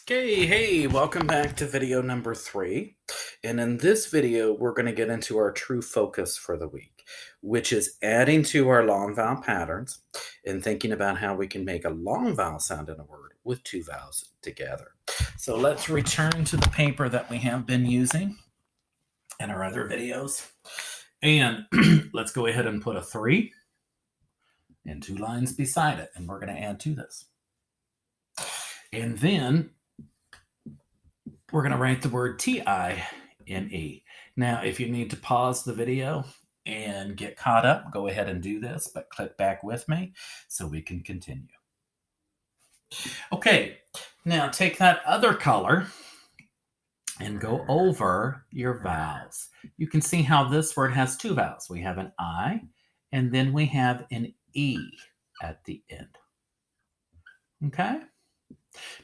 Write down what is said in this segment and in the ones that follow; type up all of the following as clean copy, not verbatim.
Okay, hey, welcome back to video number 3. And in this video, we're going to get into our true focus for the week, which is adding to our long vowel patterns and thinking about how we can make a long vowel sound in a word with two vowels together. So let's return to the paper that we have been using in our other videos. And let's go ahead and put a 3 and 2 lines beside it. And we're going to add to this. And then we're going to write the word T-I-N-E. Now, if you need to pause the video and get caught up, go ahead and do this, but click back with me so we can continue. Okay, now take that other color and go over your vowels. You can see how this word has two vowels. We have an I, and then we have an E at the end. Okay?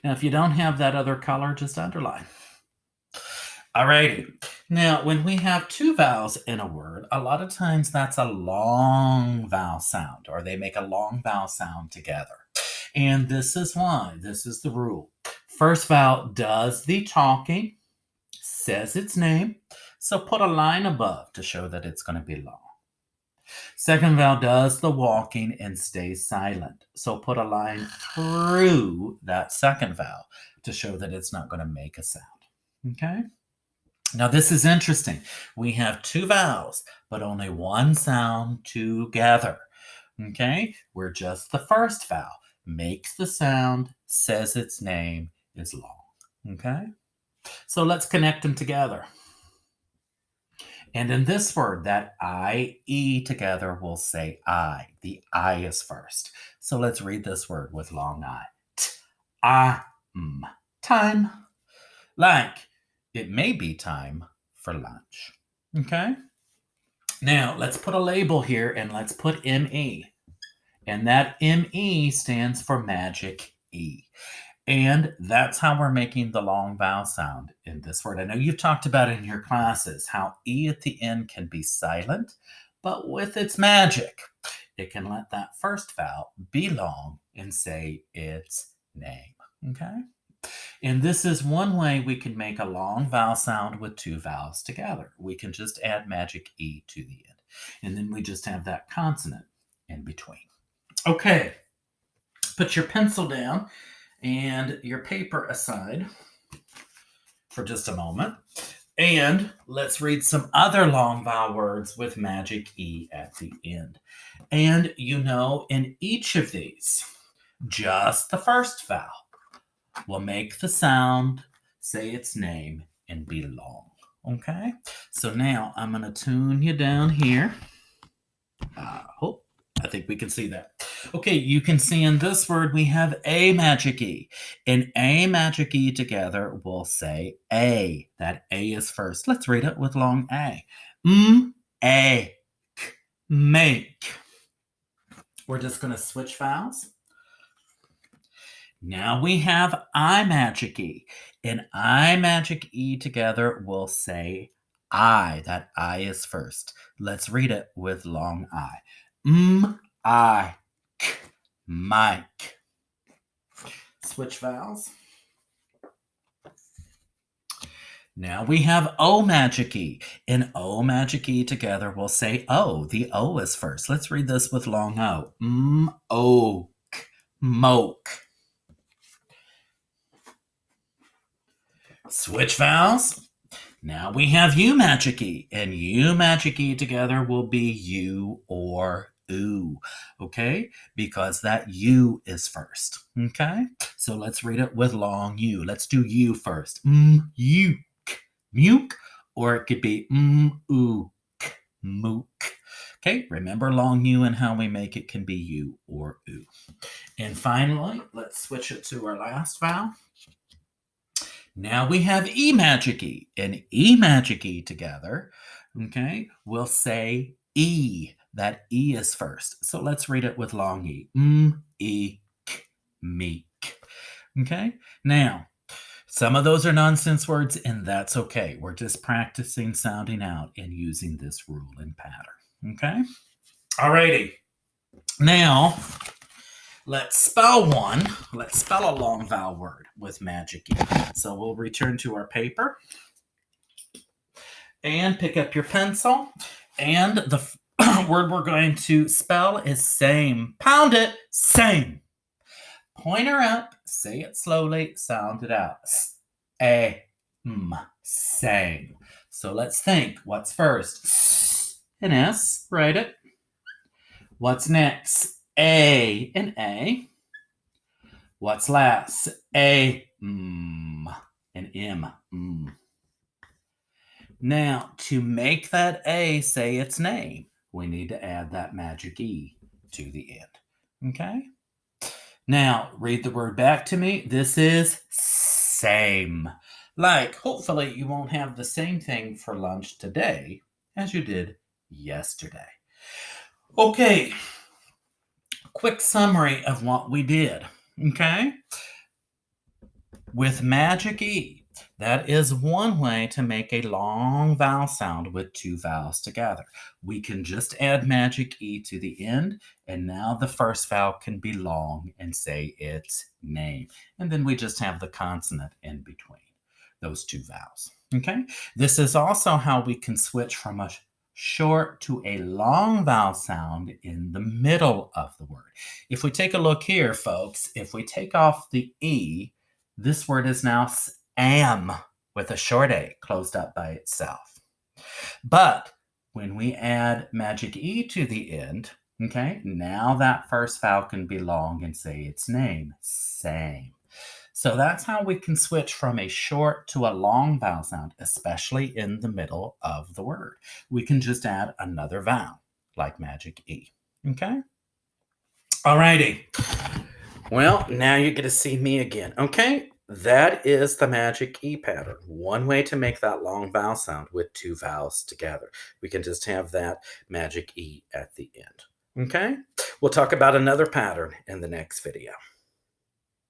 Now, if you don't have that other color, just underline. All righty. Now, when we have two vowels in a word, a lot of times that's a long vowel sound, or they make a long vowel sound together. And this is why. This is the rule. First vowel does the talking, says its name, so put a line above to show that it's going to be long. Second vowel does the walking and stays silent, so put a line through that second vowel to show that it's not going to make a sound. Okay? Now, this is interesting. We have two vowels, but only one sound together. Okay? Where just the first vowel makes the sound, says its name, is long. Okay? So let's connect them together. And in this word, that I-E together will say I. The I is first. So let's read this word with long I. T-I-M. Time. Like, it may be time for lunch. Okay? Now, let's put a label here and let's put M-E. And that M-E stands for magic E. And that's how we're making the long vowel sound in this word. I know you've talked about it in your classes, how E at the end can be silent, but with its magic, it can let that first vowel be long and say its name. Okay? And this is one way we can make a long vowel sound with two vowels together. We can just add magic E to the end. And then we just have that consonant in between. Okay, put your pencil down and your paper aside for just a moment. And let's read some other long vowel words with magic E at the end. And you know, in each of these, just the first vowel will make the sound, say its name, and be long. Okay? So now I'm going to tune you down here. I think we can see that. Okay, you can see in this word we have a magic E. And a magic E together will say A. That A is first. Let's read it with long A. A, k, make. We're just going to switch vowels. Now we have I magic E. And I magic E together will say I. That I is first. Let's read it with long I. I, k, Mike. Switch vowels. Now we have O magic E. And O magic E together will say O. The O is first. Let's read this with long O. Oak, moke. Switch vowels. Now we have U magic E. And U magic E together will be U or oo, okay? Because that U is first, okay? So let's read it with long U. Let's do U first. Uke, muke, or it could be ook, mook. Okay, remember long U and how we make it can be U or oo. And finally, let's switch it to our last vowel. Now we have E magic E. And E magic E together, okay, we'll say E. That E is first. So let's read it with long E. E-k, meek. Okay? Now, some of those are nonsense words, and that's okay. We're just practicing sounding out and using this rule and pattern. Okay? Alrighty. Now, let's spell one. Let's spell a long vowel word with magic E. So we'll return to our paper and pick up your pencil. And the word we're going to spell is same. Pound it, same. Pointer up, say it slowly, sound it out. Same. So let's think. What's first? An S, write it. What's next? An A. What's last? An M. Now, to make that A say its name, we need to add that magic E to the end. Okay? Now, read the word back to me. This is same. Like, hopefully, you won't have the same thing for lunch today as you did yesterday. Okay, quick summary of what we did. Okay? With magic E, that is one way to make a long vowel sound with two vowels together. We can just add magic E to the end, and now the first vowel can be long and say its name. And then we just have the consonant in between those two vowels. Okay? This is also how we can switch from a short to a long vowel sound in the middle of the word. If we take a look here, folks, if we take off the E, this word is now am with a short A closed up by itself. But when we add magic E to the end, okay, now that first vowel can be long and say its name, same. So that's how we can switch from a short to a long vowel sound, especially in the middle of the word. We can just add another vowel like magic E. Okay? Alrighty. Well, now you get to see me again. Okay? That is the magic E pattern. One way to make that long vowel sound with two vowels together. We can just have that magic E at the end. Okay? We'll talk about another pattern in the next video.